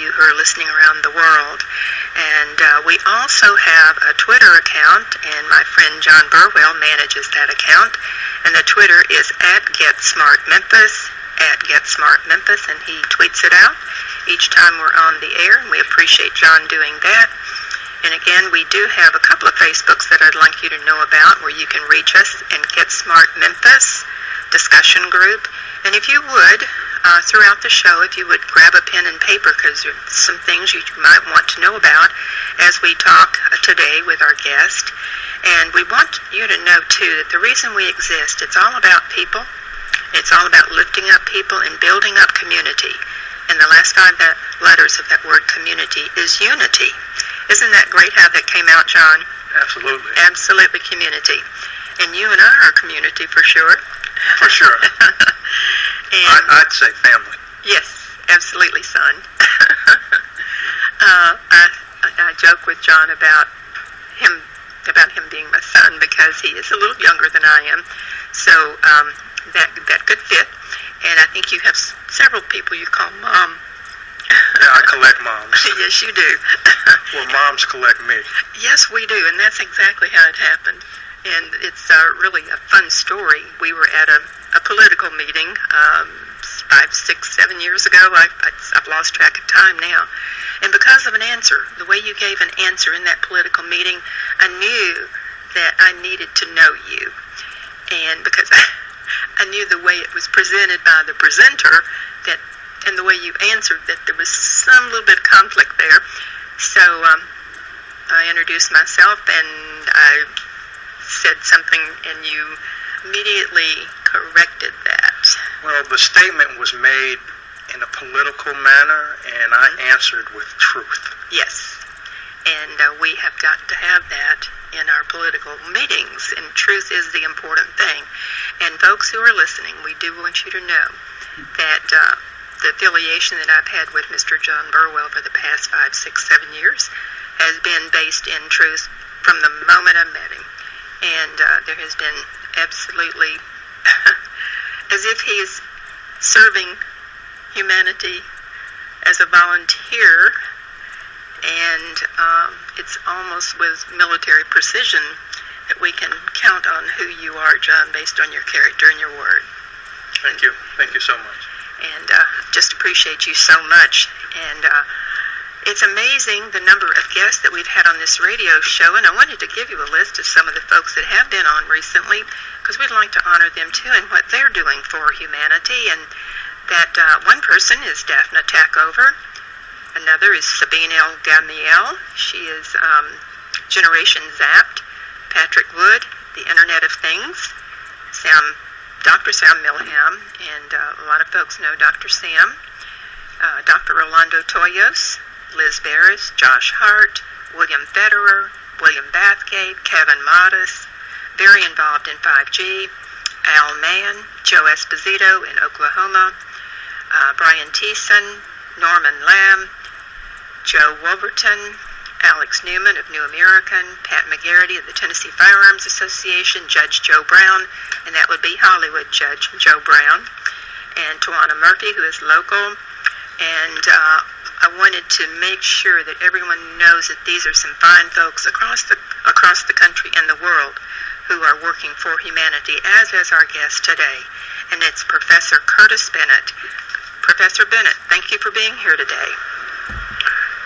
you who are listening around the world. And we also have a Twitter account, and my friend John Burwell manages that account. And the Twitter is @GetSmartMemphis, @GetSmartMemphis, and he tweets it out each time we're on the air, and we appreciate John doing that. And again, we do have a couple of Facebooks that I'd like you to know about where you can reach us, and Get Smart Memphis discussion group. And if you would, throughout the show, if you would grab a pen and paper, because there's some things you might want to know about as we talk today with our guest. And we want you to know, too, that the reason we exist, it's all about people. It's all about lifting up people and building up community. And the last 5 letters of that word community is unity. Isn't that great how that came out, John? Absolutely. Absolutely community. And you and I are community for sure. For sure. And I'd say family. Yes, absolutely, son. I joke with John about him being my son because he is a little younger than I am. So that could fit. And I think you have several people you call mom. Yeah, I collect moms. Yes, you do. Well, moms collect me. Yes, we do, and that's exactly how it happened. And it's really a fun story. We were at a political meeting 5, 6, 7 years ago. I've lost track of time now. And because of an answer, the way you gave an answer in that political meeting, I knew that I needed to know you. And because I knew the way it was presented by the presenter, and the way you answered, that there was some little bit of conflict there. So I introduced myself, and I said something, and you immediately corrected that. Well, the statement was made in a political manner, and I answered with truth. Yes, and we have got to have that in our political meetings, and truth is the important thing. And folks who are listening, we do want you to know that the affiliation that I've had with Mr. John Burwell for the past 5, 6, 7 years has been based in truth from the moment I met him. And there has been absolutely, as if he's serving humanity as a volunteer, and it's almost with military precision that we can count on who you are, John, based on your character and your word. Thank you. Thank you so much. And just appreciate you so much. And it's amazing the number of guests that we've had on this radio show, and I wanted to give you a list of some of the folks that have been on recently, because we'd like to honor them too and what they're doing for humanity. And that one person is Daphne Tackover. Another is Sabine L. Gamiel. She is Generation Zapped. Patrick Wood, the Internet of Things. Dr. Sam Milham, and a lot of folks know Dr. Sam. Dr. Rolando Toyos, Liz Barris, Josh Hart, William Federer, William Bathgate, Kevin Modis, very involved in 5G, Al Mann, Joe Esposito in Oklahoma, Brian Thiessen, Norman Lamb, Joe Wolverton, Alex Newman of New American, Pat McGarity of the Tennessee Firearms Association, Judge Joe Brown, and that would be Hollywood Judge Joe Brown, and Tawana Murphy, who is local. And I wanted to make sure that everyone knows that these are some fine folks across the country and the world who are working for humanity, as is our guest today. And it's Professor Curtis Bennett. Professor Bennett, thank you for being here today.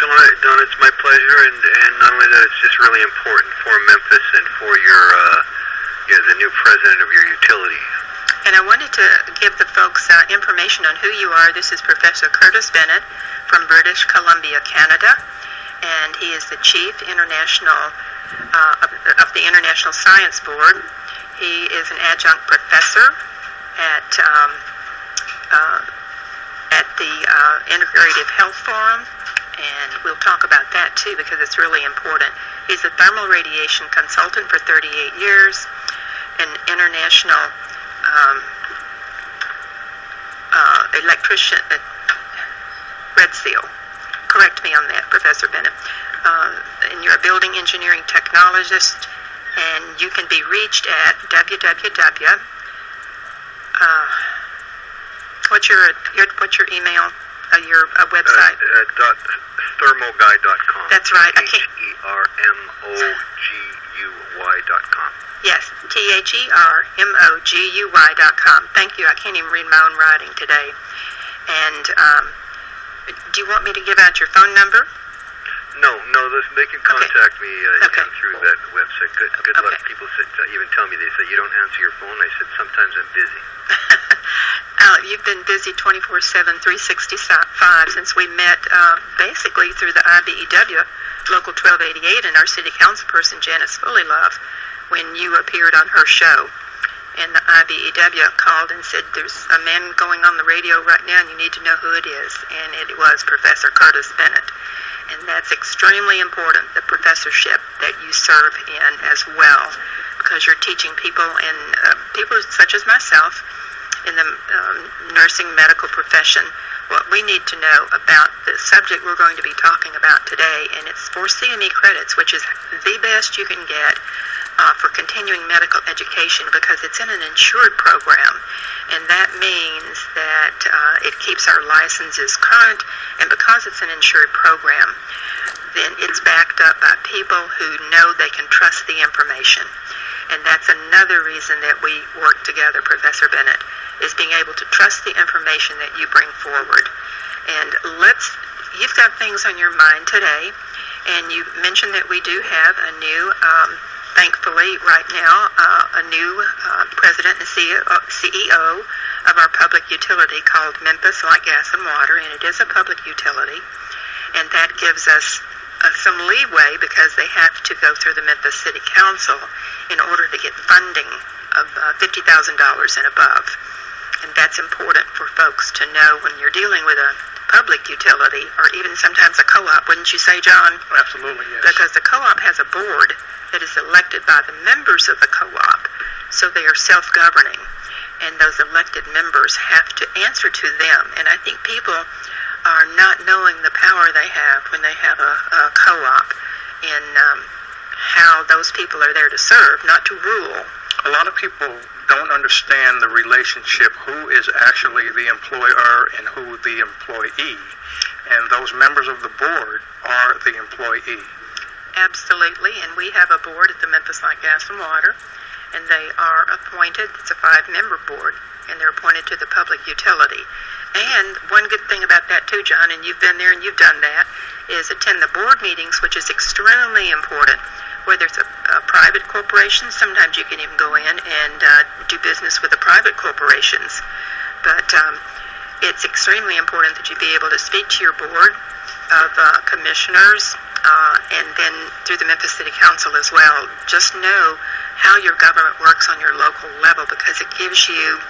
Donna, it's my pleasure, and not only that, it's just really important for Memphis and for the new president of your utility. And I wanted to give the folks information on who you are. This is Professor Curtis Bennett from British Columbia, Canada, and he is the Chief International of the International Science Board. He is an adjunct professor at the Integrative Health Forum, and we'll talk about that too because it's really important. He's a thermal radiation consultant for 38 years, an international electrician, Red Seal. Correct me on that, Professor Bennett. And you're a building engineering technologist, and you can be reached at what's your email your website? Thermoguy.com. That's right. I can't. ThermoGuy.com. Yes, ThermoGuy.com. Thank you. I can't even read my own writing today. And do you want me to give out your phone number? No, they can contact me through that website. Good luck. People even tell me, they say, you don't answer your phone. I said, sometimes I'm busy. You've been busy 24/7, 365 since we met basically through the IBEW, Local 1288, and our city council person, Janice Fullylove, when you appeared on her show. And the IBEW called and said, there's a man going on the radio right now, and you need to know who it is. And it was Professor Curtis Bennett. And that's extremely important, the professorship that you serve in as well, because you're teaching people, and people such as myself in the nursing medical profession, what we need to know about the subject we're going to be talking about today. And it's for CME credits, which is the best you can get for continuing medical education, because it's in an insured program, and that means that it keeps our licenses current, and because it's an insured program, then it's backed up by people who know they can trust the information. And that's another reason that we work together, Professor Bennett, is being able to trust the information that you bring forward. And you've got things on your mind today, and you mentioned that we do have a new thankfully, right now, a new president and CEO of our public utility called Memphis Light, Gas, and Water, and it is a public utility, and that gives us some leeway because they have to go through the Memphis City Council in order to get funding of $50,000 and above. And that's important for folks to know when you're dealing with a public utility, or even sometimes a co-op, wouldn't you say, John? Absolutely, yes. Because the co-op has a board that is elected by the members of the co-op, so they are self-governing, and those elected members have to answer to them. And I think people are not knowing the power they have when they have a co-op, and how those people are there to serve, not to rule. A lot of people don't understand the relationship, who is actually the employer and who the employee. And those members of the board are the employee. Absolutely, and we have a board at the Memphis Light, Gas, and Water, and they are appointed. It's a 5-member board, and they're appointed to the public utility. And one good thing about that too, John, and you've been there and you've done that, is attend the board meetings, which is extremely important. Whether it's a private corporation, sometimes you can even go in and do business with the private corporations. But it's extremely important that you be able to speak to your board of commissioners, and then through the Memphis City Council as well. Just know how your government works on your local level, because it gives you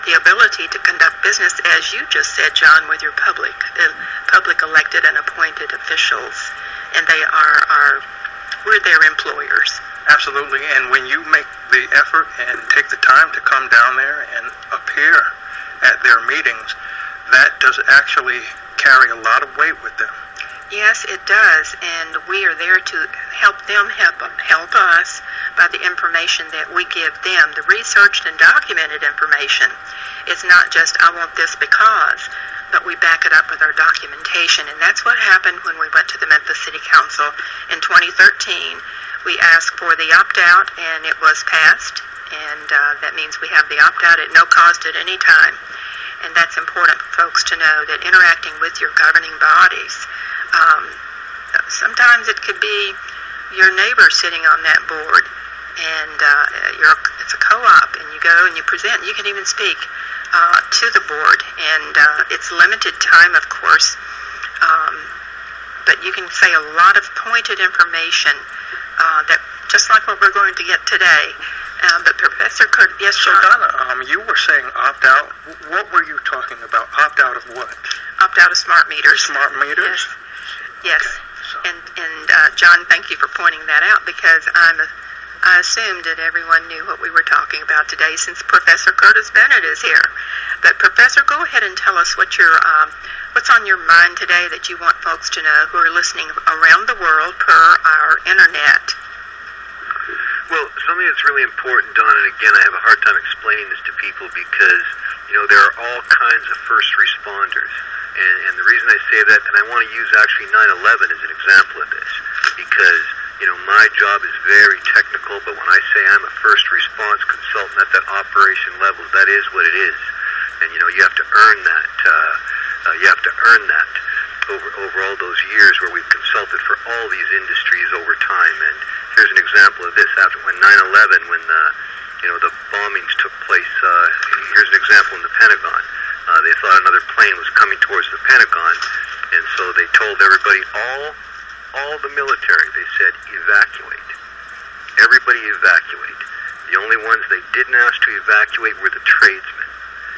the ability to conduct business, as you just said, John, with your public elected and appointed officials. And we're their employers. Absolutely, and when you make the effort and take the time to come down there and appear at their meetings, that does actually carry a lot of weight with them. Yes, it does, and we are there to help them help us by the information that we give them, the researched and documented information. It's not just, I want this because, but we back it up with our documentation, and that's what happened when we went to the Memphis City Council in 2013. We asked for the opt-out, and it was passed, and that means we have the opt-out at no cost at any time. And that's important for folks to know, that interacting with your governing bodies, sometimes it could be your neighbor sitting on that board, and it's a co-op, and you go and you present, and you can even speak to the board, and it's limited time, of course, but you can say a lot of pointed information that just like what we're going to get today. But Professor Kurt, yes, So John? Donna, you were saying opt-out. What were you talking about? Opt-out of what? Opt-out of smart meters. Smart meters? Yes. Okay, And John, thank you for pointing that out, because I assumed that everyone knew what we were talking about today, since Professor Curtis Bennett is here. But Professor, go ahead and tell us what's on your mind today that you want folks to know who are listening around the world per our internet. Well, something that's really important, Don, and again, I have a hard time explaining this to people because, there are all kinds of first responders. And the reason I say that, and I want to use actually 9/11 as an example of this, because, my job is very technical, but when I say I'm a first response consultant at that operation level, that is what it is. And, you have to earn that. Over all those years where we've consulted for all these industries over time. And here's an example of this. After when 9/11, when the bombings took place, here's an example in the Pentagon. They thought another plane was coming towards the Pentagon, and so they told everybody, all the military, they said, evacuate. Everybody evacuate. The only ones they didn't ask to evacuate were the tradesmen.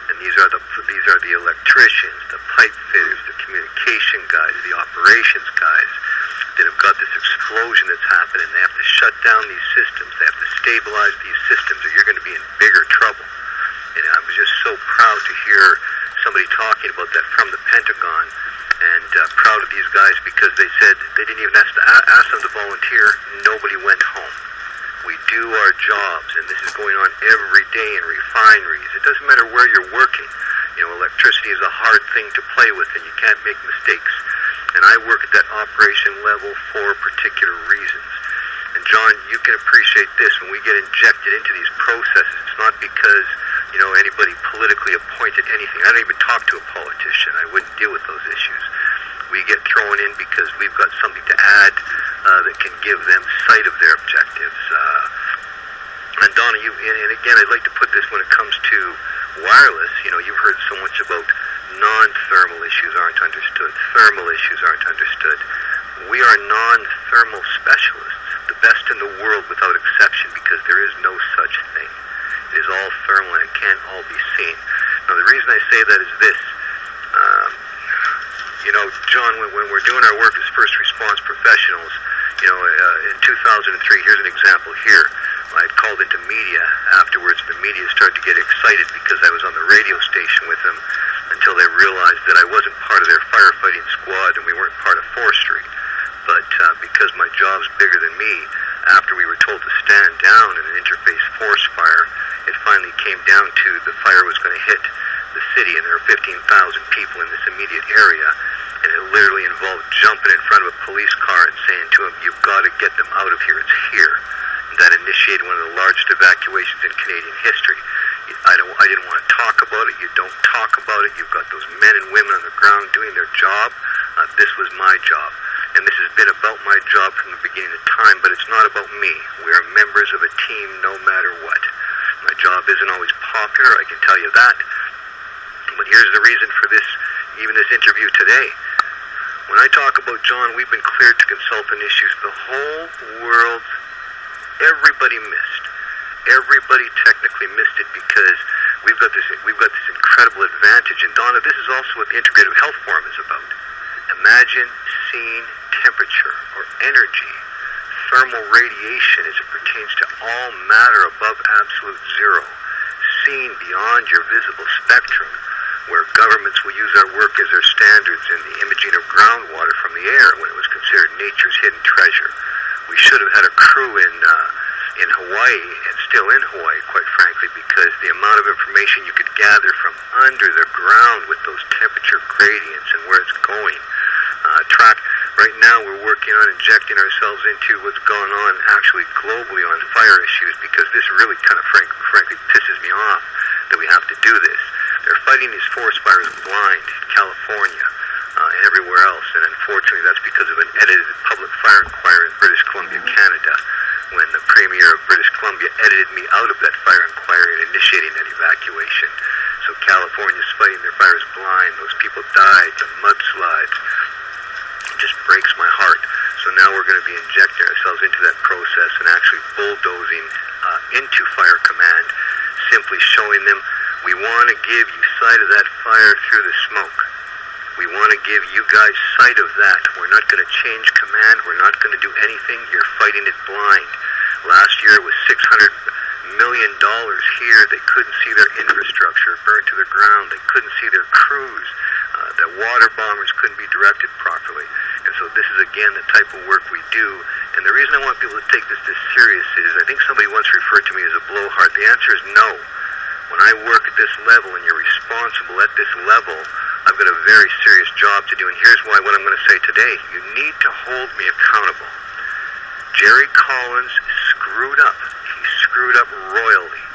And these are the electricians, the pipe fitters, the communication guys, the operations guys that have got this explosion that's happening. They have to shut down these systems. They have to stabilize these systems, or you're going to be in bigger trouble. And I was just so proud to hear somebody talking about that from the Pentagon, and proud of these guys because they said they didn't even ask them to volunteer. Nobody went home. We do our jobs, and this is going on every day in refineries. It doesn't matter where you're working. Electricity is a hard thing to play with, and you can't make mistakes. And I work at that operation level for particular reasons. And John, you can appreciate this. When we get injected into these processes, it's not because, anybody politically appointed anything. I don't even talk to a politician. I wouldn't deal with those issues. We get thrown in because we've got something to add that can give them sight of their objectives. And Donna, and again, I'd like to put this when it comes to wireless. You've heard so much about non-thermal issues aren't understood, thermal issues aren't understood. We are non-thermal specialists, the best in the world without exception, because there is no such thing. It is all thermal and it can't all be seen. Now, the reason I say that is this. John, when we're doing our work as first response professionals, in 2003, here's an example here. I called into media afterwards. The media started to get excited because I was on the radio station with them until they realized that I wasn't part of their firefighting squad and we weren't part of forestry. But because my job's bigger than me, after we were told to stand down in an interface forest fire, it finally came down to the fire was going to hit the city, and there were 15,000 people in this immediate area, and it literally involved jumping in front of a police car and saying to them, "You've got to get them out of here, it's here." And that initiated one of the largest evacuations in Canadian history. I didn't want to talk about it. You don't talk about it. You've got those men and women on the ground doing their job. This was my job. And this has been about my job from the beginning of time, but it's not about me. We are members of a team no matter what. My job isn't always popular, I can tell you that. But here's the reason for this, even this interview today. When I talk about John, we've been cleared to consult on issues the whole world, everybody missed. Everybody technically missed it because we've got this incredible advantage. And Donna, this is also what the Integrative Health Forum is about. Imagine seeing temperature or energy, thermal radiation as it pertains to all matter above absolute zero, seen beyond your visible spectrum, where governments will use our work as their standards in the imaging of groundwater from the air when it was considered nature's hidden treasure. We should have had a crew in Hawaii, and still in Hawaii, quite frankly, because the amount of information you could gather from under the ground with those temperature gradients and where it's going. Right now we're working on injecting ourselves into what's going on actually globally on fire issues, because this really kind of frankly pisses me off that we have to do this. They're fighting these forest fires blind in California and everywhere else, and unfortunately that's because of an edited public fire inquiry in British Columbia, Canada, when the Premier of British Columbia edited me out of that fire inquiry and initiating that evacuation. So California's fighting their fires blind. Those people died, the mudslides. It just breaks my heart. So now we're going to be injecting ourselves into that process and actually bulldozing into Fire Command, simply showing them we want to give you sight of that fire through the smoke. We want to give you guys sight of that. We're not going to change command. We're not going to do anything. You're fighting it blind. Last year it was $600 million here. They couldn't see their infrastructure burned to the ground. They couldn't see their crews. The water bombers couldn't be directed properly. And so this is, again, the type of work we do. And the reason I want people to take this serious is I think somebody once referred to me as a blowhard. The answer is no. When I work at this level and you're responsible at this level I've got a very serious job to do, and here's why. What I'm going to say today: you need to hold me accountable. Jerry Collins screwed up. He screwed up royally.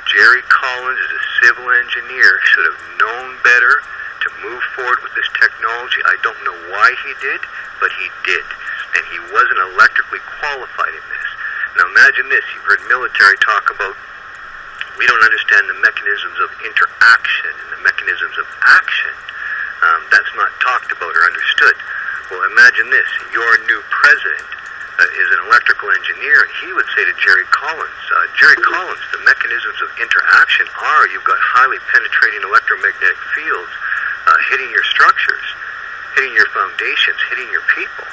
Jerry Collins is a civil engineer, should have known better to move forward with this technology. I don't know why he did, but he did. And he wasn't electrically qualified in this. Now imagine this, you've heard military talk about, we don't understand the mechanisms of interaction and the mechanisms of action. That's not talked about or understood. Well, imagine this, your new president is an electrical engineer, and he would say to Jerry Collins, the mechanisms of interaction are you've got highly penetrating electromagnetic fields hitting your structures, hitting your foundations, hitting your people.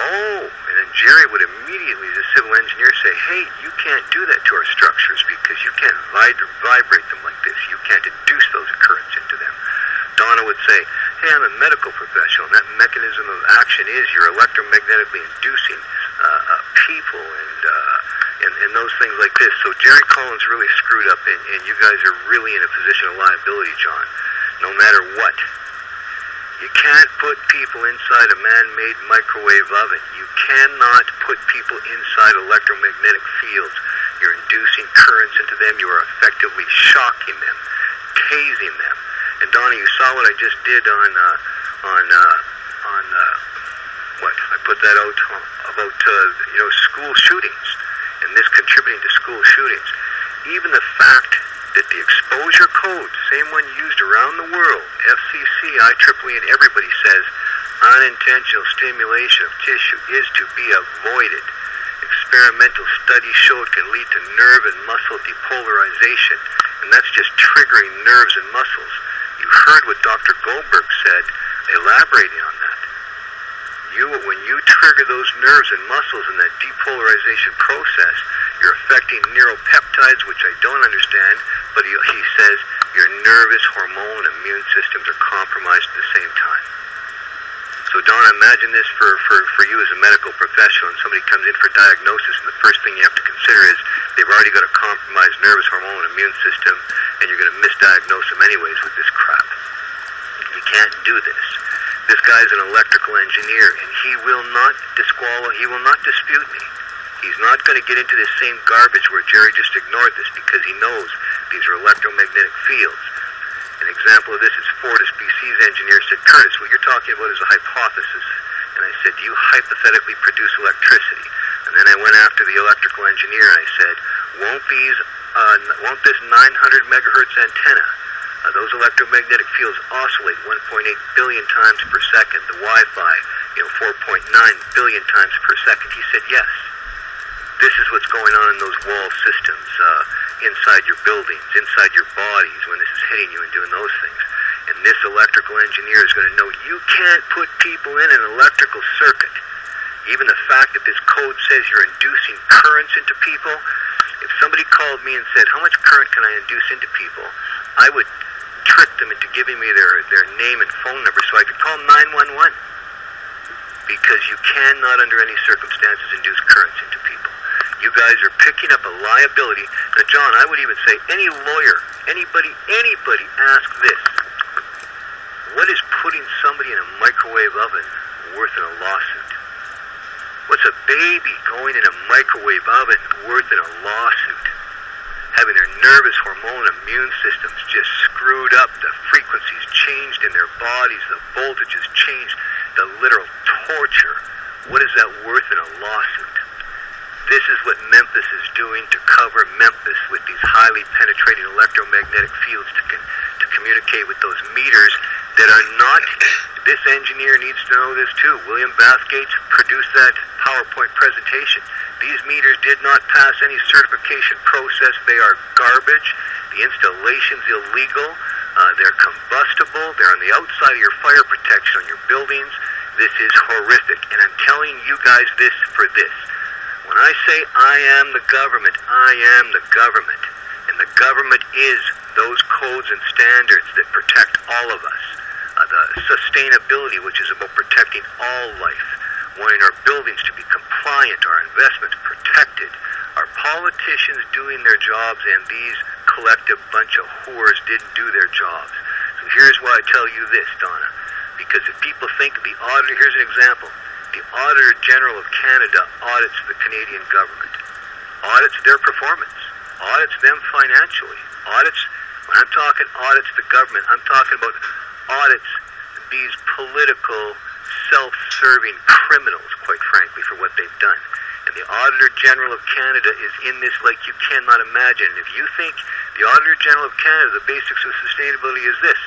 Oh, and then Jerry would immediately, as a civil engineer, say, hey, you can't do that to our structures because you can't vibrate them like this. You can't induce those currents into them. Donna would say, hey, I'm a medical professional, and that mechanism of action is you're electromagnetically inducing people and those things like this. So Jerry Collins really screwed up, and you guys are really in a position of liability, John, no matter what. You can't put people inside a man-made microwave oven. You cannot put people inside electromagnetic fields. You're inducing currents into them. You are effectively shocking them, tasing them. And Donna, you saw what I just did on what I put that out about school shootings and this contributing to school shootings. Even the fact that the exposure code, same one used around the world, FCC, IEEE, and everybody says unintentional stimulation of tissue is to be avoided. Experimental studies show it can lead to nerve and muscle depolarization, and that's just triggering nerves and muscles. You heard what Dr. Goldberg said, elaborating on that. When you trigger those nerves and muscles in that depolarization process, you're affecting neuropeptides, which I don't understand, but he says your nervous, hormone, and immune systems are compromised at the same time. So, Don, imagine this for you as a medical professional, and somebody comes in for diagnosis, and the first thing you have to consider is they've already got a compromised nervous, hormone, and immune system, and you're going to misdiagnose them anyways with this crap. You can't do this. This guy's an electrical engineer, and he will not dispute me. He's not going to get into this same garbage where Jerry just ignored this because he knows these are electromagnetic fields. An example of this is Fortis BC's engineer said, Curtis, what you're talking about is a hypothesis. And I said, do you hypothetically produce electricity? And then I went after the electrical engineer and I said, won't this 900 megahertz antenna, those electromagnetic fields oscillate 1.8 billion times per second, the Wi-Fi, 4.9 billion times per second? He said, yes. This is what's going on in those wall systems, inside your buildings, inside your bodies, when this is hitting you and doing those things. And this electrical engineer is going to know you can't put people in an electrical circuit. Even the fact that this code says you're inducing currents into people, if somebody called me and said, how much current can I induce into people, I would trick them into giving me their name and phone number so I could call 911. Because you cannot, under any circumstances, induce currents into people. You guys are picking up a liability. Now, John, I would even say any lawyer, anybody ask this. What is putting somebody in a microwave oven worth in a lawsuit? What's a baby going in a microwave oven worth in a lawsuit? Having their nervous, hormone, immune systems just screwed up, the frequencies changed in their bodies, the voltages changed, the literal torture. What is that worth in a lawsuit? This is what Memphis is doing to cover Memphis with these highly penetrating electromagnetic fields to communicate with those meters that are not, this engineer needs to know this too. William Bathgate produced that PowerPoint presentation. These meters did not pass any certification process. They are garbage. The installation's illegal. They're combustible. They're on the outside of your fire protection on your buildings. This is horrific. And I'm telling you guys this for this. When I say I am the government, I am the government. And the government is those codes and standards that protect all of us. The sustainability, which is about protecting all life. Wanting our buildings to be compliant, our investments protected. Our politicians doing their jobs, and these collective bunch of whores didn't do their jobs. So here's why I tell you this, Donna. Because if people think the auditor, here's an example. The Auditor General of Canada audits the Canadian government, audits their performance, audits them financially, audits, when I'm talking audits the government, I'm talking about audits these political, self-serving criminals, quite frankly, for what they've done. And the Auditor General of Canada is in this like you cannot imagine. If you think the Auditor General of Canada, the basics of sustainability is this: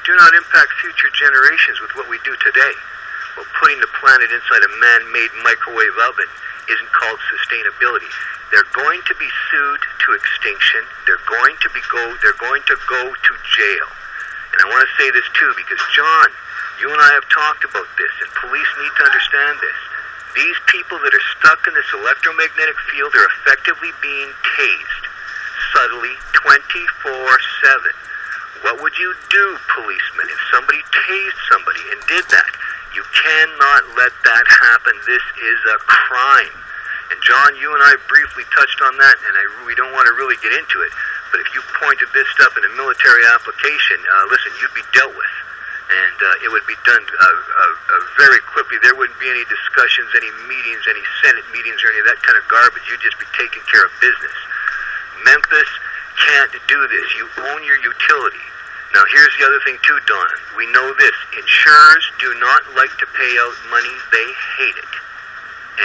do not impact future generations with what we do today. Well, putting the planet inside a man-made microwave oven isn't called sustainability. They're going to be sued to extinction. They're going to go to jail. And I want to say this too, because John, you and I have talked about this, and police need to understand this. These people that are stuck in this electromagnetic field are effectively being tased, subtly, 24/7. What would you do, policemen, if somebody tased somebody and did that? You cannot let that happen. This is a crime. And John, you and I briefly touched on that, and we don't want to really get into it. But if you pointed this stuff in a military application, listen, you'd be dealt with. And it would be done very quickly. There wouldn't be any discussions, any meetings, any Senate meetings, or any of that kind of garbage. You'd just be taking care of business. Memphis can't do this. You own your utility. Now, here's the other thing, too, Donna. We know this. Insurers do not like to pay out money. They hate it.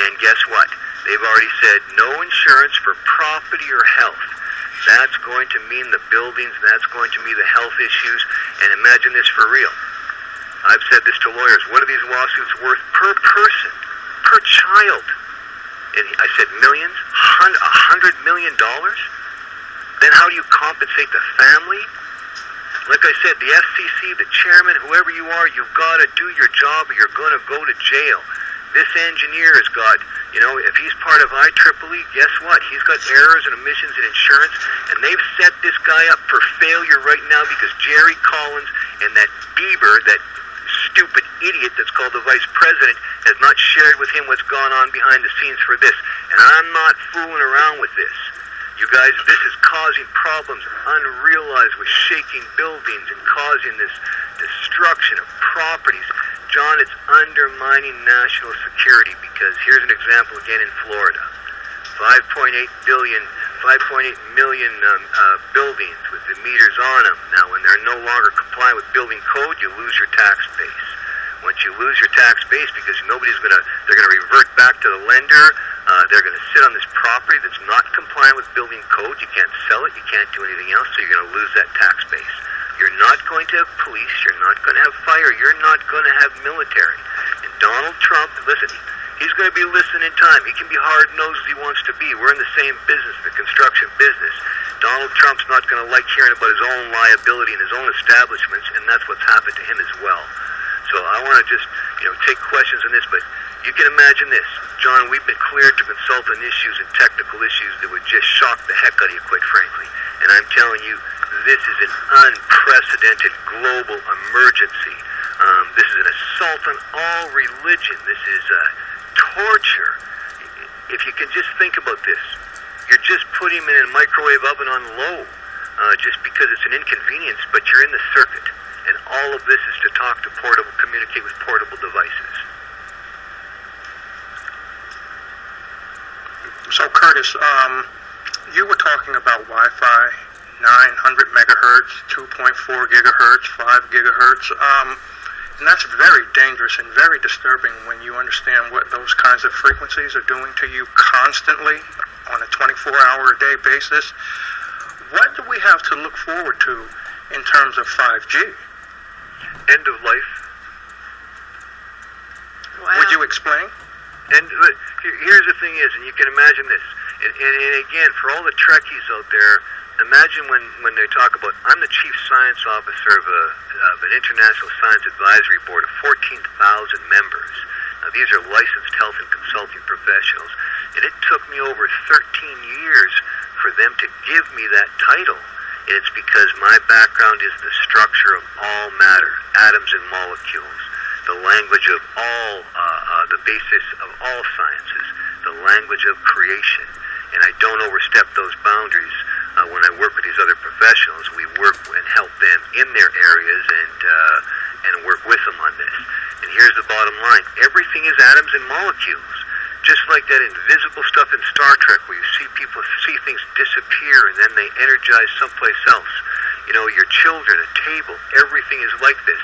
And guess what? They've already said no insurance for property or health. That's going to mean the buildings. That's going to mean the health issues. And imagine this for real. I've said this to lawyers. What are these lawsuits worth per person, per child? And I said millions, $100 million? Then how do you compensate the family? Like I said, the FCC, the chairman, whoever you are, you've got to do your job or you're going to go to jail. This engineer has got, if he's part of IEEE, guess what? He's got errors and omissions in insurance, and they've set this guy up for failure right now because Jerry Collins and that Bieber, that stupid idiot that's called the vice president, has not shared with him what's gone on behind the scenes for this. And I'm not fooling around with this. You guys, this is causing problems unrealized with shaking buildings and causing this destruction of properties. John, it's undermining national security because here's an example again in Florida. 5.8 million buildings with the meters on them. Now, when they're no longer compliant with building code, you lose your tax base. Once you lose your tax base, because they're going to revert back to the lender. They're going to sit on this property that's not compliant with building code. You can't sell it. You can't do anything else, so you're going to lose that tax base. You're not going to have police. You're not going to have fire. You're not going to have military. And Donald Trump, listen, he's going to be listening in time. He can be hard-nosed as he wants to be. We're in the same business, the construction business. Donald Trump's not going to like hearing about his own liability and his own establishments, and that's what's happened to him as well. So I want to just, take questions on this, but you can imagine this. John, we've been cleared to consult on issues and technical issues that would just shock the heck out of you, quite frankly. And I'm telling you, this is an unprecedented global emergency. This is an assault on all religion. This is torture. If you can just think about this, you're just putting him in a microwave oven on low just because it's an inconvenience, but you're in the circuit. And all of this is to communicate with portable devices. So, Curtis, you were talking about Wi-Fi, 900 megahertz, 2.4 gigahertz, 5 gigahertz, and that's very dangerous and very disturbing when you understand what those kinds of frequencies are doing to you constantly on a 24-hour-a-day basis. What do we have to look forward to in terms of 5G? End of life. Wow. Would you explain? And here's the thing is, and you can imagine this, and again, for all the Trekkies out there, imagine when they talk about, I'm the chief science officer of an international science advisory board of 14,000 members. Now, these are licensed health and consulting professionals, and it took me over 13 years for them to give me that title. And it's because my background is the structure of all matter, atoms and molecules, the language of all, the basis of all sciences, the language of creation. And I don't overstep those boundaries when I work with these other professionals, we work and help them in their areas and work with them on this. And here's the bottom line. Everything is atoms and molecules. Just like that invisible stuff in Star Trek where you see people see things disappear and then they energize someplace else. You know, your children, a table, everything is like this.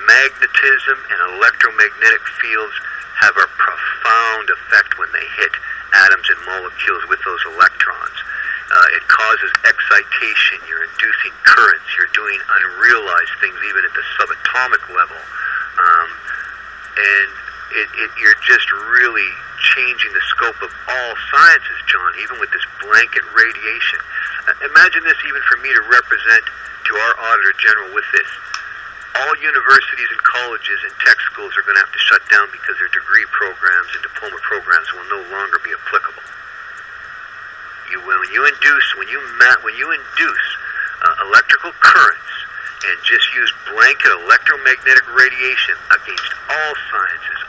Magnetism and electromagnetic fields have a profound effect when they hit atoms and molecules with those electrons. It causes excitation. You're inducing currents. You're doing unrealized things even at the subatomic level. And you're just really changing the scope of all sciences, John, even with this blanket radiation. Imagine this even for me to represent to our Auditor General with this. All universities and colleges and tech schools are going to have to shut down because their degree programs and diploma programs will no longer be applicable. When you induce electrical currents and just use blanket electromagnetic radiation against all sciences,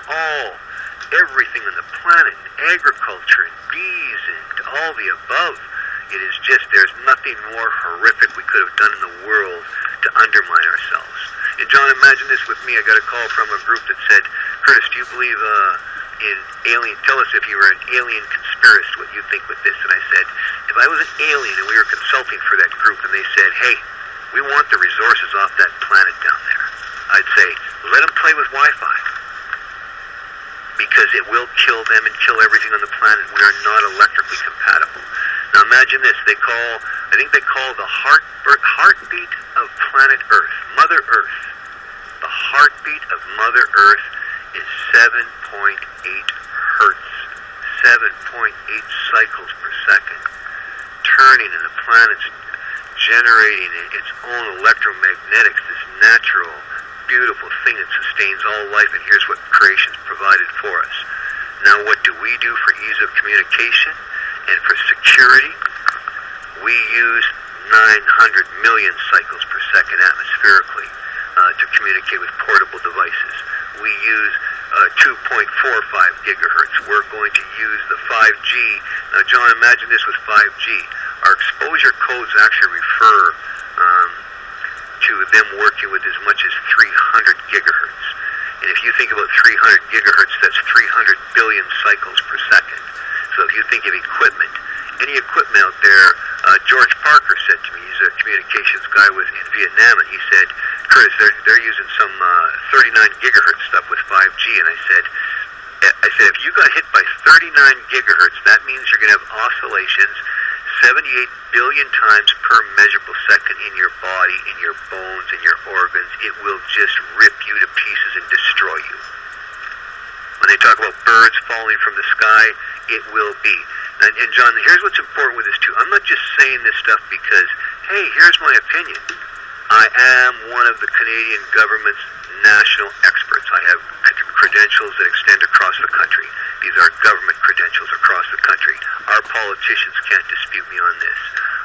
everything on the planet, agriculture and bees and all the above, it is just, there's nothing more horrific we could have done in the world to undermine ourselves. And John, imagine this with me. I got a call from a group that said, Curtis, do you believe in alien? Tell us if you were an alien conspiracist, what you think with this. And I said, if I was an alien and we were consulting for that group and they said, hey, we want the resources off that planet down there, I'd say, let them play with Wi-Fi. Because it will kill them and kill everything on the planet. We are not electrically compatible. Now imagine this. I think they call the heartbeat of planet Earth, Mother Earth. The heartbeat of Mother Earth is 7.8 hertz, 7.8 cycles per second, turning, and the planet's generating its own electromagnetics, this natural, beautiful thing that sustains all life, and here's what creation's provided for us. Now what do we do for ease of communication and for security? We use 900 million cycles per second atmospherically to communicate with portable devices. We use 2.45 gigahertz. We're going to use the 5G. Now, John, imagine this with 5G. Our exposure codes actually refer to them working with as much as 300 gigahertz. And if you think about 300 gigahertz, that's 300 billion cycles per second. So if you think of equipment, any equipment out there, George Parker said to me, he's a communications guy in Vietnam, and he said, Curtis, they're using some 39 gigahertz stuff with 5G. And I said, if you got hit by 39 gigahertz, that means you're going to have oscillations 78 billion times per measurable second in your body, in your bones, in your organs. It will just rip you to pieces and destroy you. When they talk about birds falling from the sky, it will be. And John, here's what's important with this too. I'm not just saying this stuff because, hey, here's my opinion. I am one of the Canadian government's national experts. I have credentials that extend across the country. These are government credentials across the country. Our politicians can't dispute me on this.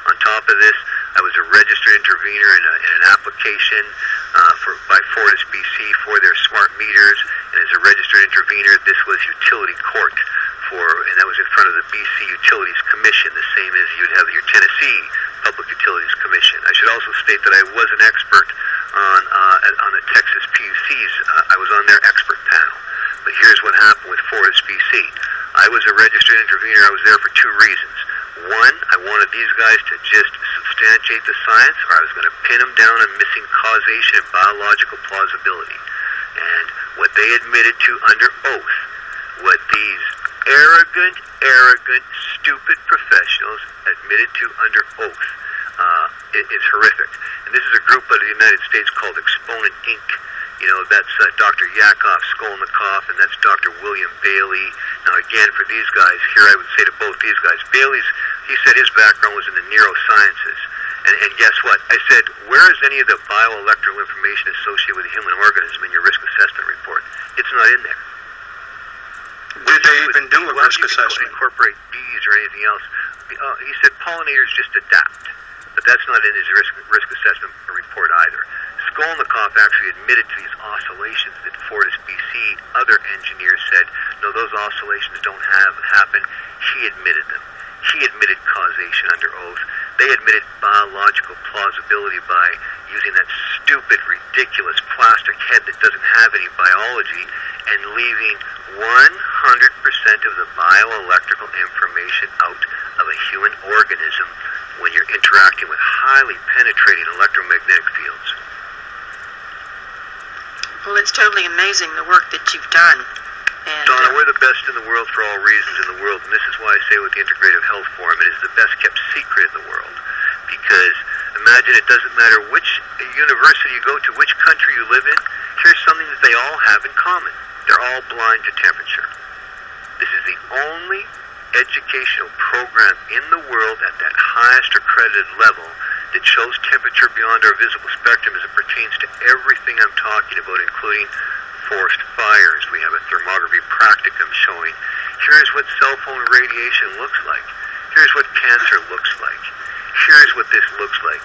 On top of this, I was a registered intervener in an application by Fortis BC for their smart meters, and as a registered intervener, this was utility court and that was in front of the BC Utilities Commission, the same as you'd have your Tennessee Public Utilities Commission. I should also state that I was an expert on the Texas PUCs. I was on their expert panel. But here's what happened with Fortis BC. I was a registered intervener. I was there for two reasons. One, I wanted these guys to just substantiate the science, or I was going to pin them down on missing causation and biological plausibility. And what they admitted to under oath, what these arrogant, stupid professionals admitted to under oath, is horrific. And this is a group out of the United States called Exponent Inc. You know, that's Dr. Yakov Skolnikov, and that's Dr. William Bailey. Now, again, for these guys, here I would say to both these guys, he said his background was in the neurosciences. And guess what? I said, where is any of the bioelectrical information associated with the human organism in your risk assessment report? It's not in there. Did they even do a risk assessment? Incorporate bees or anything else. He said pollinators just adapt, but that's not in his risk assessment report either. Skolnikov actually admitted to these oscillations that Fortis BC, other engineers said, no, those oscillations don't happen. He admitted them. He admitted causation under oath. They admitted biological plausibility by using that stupid, ridiculous plastic head that doesn't have any biology and leaving 100% of the bioelectrical information out of a human organism when you're interacting with highly penetrating electromagnetic fields. Well, it's totally amazing the work that you've done. And, Donna, we're the best in the world for all reasons in the world, and this is why I say with the Integrative Health Forum, it is the best kept secret in the world. Because imagine it doesn't matter which university you go to, which country you live in, here's something that they all have in common. They're all blind to temperature. This is the only educational program in the world at that highest accredited level that shows temperature beyond our visible spectrum as it pertains to everything I'm talking about, including forest fires. We have a thermography practicum showing here's what cell phone radiation looks like. Here's what cancer looks like. Here's what this looks like.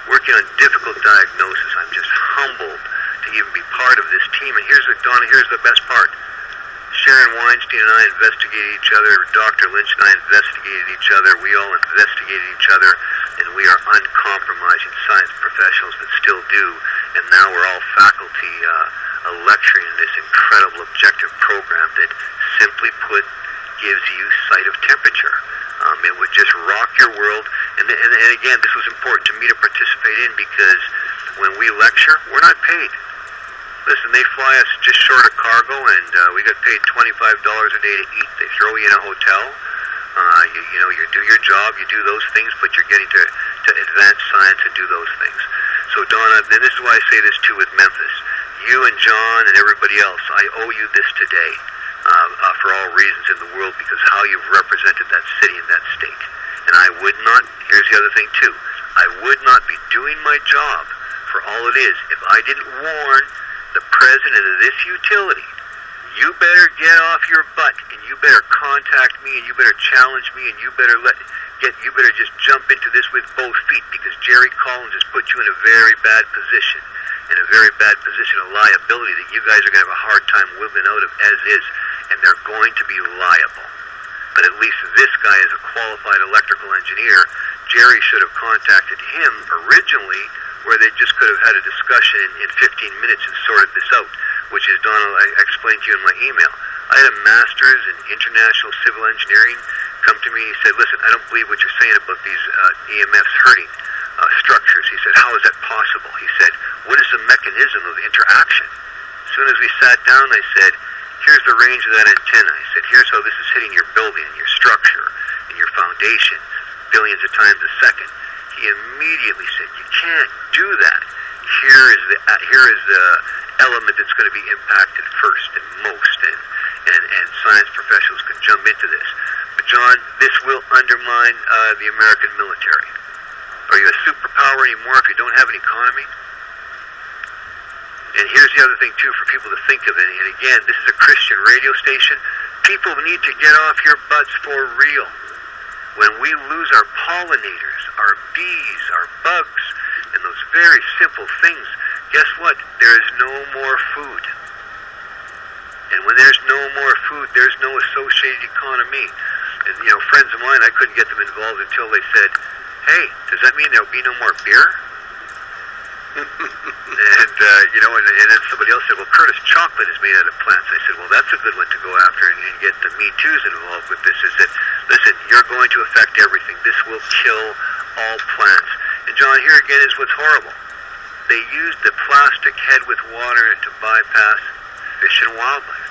Working on difficult diagnosis, I'm just humbled to even be part of this team. And here's the best part. Sharon Weinstein and I investigated each other. Dr. Lynch and I investigated each other. We all investigated each other. And we are uncompromising science professionals that still do. And now we're all faculty lecturing in this incredible objective program that, simply put, gives you sight of temperature. It would just rock your world. And again, this was important to me to participate in because when we lecture, we're not paid. Listen, they fly us just short of cargo, and we got paid $25 a day to eat. They throw you in a hotel. You do your job, you do those things, but you're getting to advance science and do those things. So, Donna, and this is why I say this too with Memphis. You and John and everybody else, I owe you this today for all reasons in the world because how you've represented that city and that state. And I would not, here's the other thing too, I would not be doing my job for all it is if I didn't warn the president of this utility, you better get off your butt and you better contact me and you better challenge me and you better just jump into this with both feet because Jerry Collins has put you in a very bad position, of liability that you guys are going to have a hard time wiggling out of as is, and they're going to be liable. But at least this guy is a qualified electrical engineer. Jerry should have contacted him originally, where they just could have had a discussion in 15 minutes and sorted this out, which is, Donald, I explained to you in my email. I had a master's in international civil engineering come to me and he said, listen, I don't believe what you're saying about these EMFs hurting structures. He said, how is that possible? He said, what is the mechanism of interaction? As soon as we sat down, I said, here's the range of that antenna. I said, here's how this is hitting your building and your structure and your foundation billions of times a second. He immediately said, you can't do that. Here is the element that's going to be impacted first and most, and science professionals can jump into this. But John, this will undermine the American military. Are you a superpower anymore if you don't have an economy? And here's the other thing, too, for people to think of. And again, this is a Christian radio station. People need to get off your butts for real. When we lose our pollinators, our bees, our bugs, and those very simple things, guess what? There is no more food. And when there's no more food, there's no associated economy. And, friends of mine, I couldn't get them involved until they said, hey, does that mean there'll be no more beer? And then somebody else said, well, Curtis, chocolate is made out of plants. I said, well, that's a good one to go after and get the Me Too's involved with this. Is that, listen, you're going to affect everything. This will kill all plants. And John, here again is what's horrible. They used the plastic head with water in it to bypass fish and wildlife.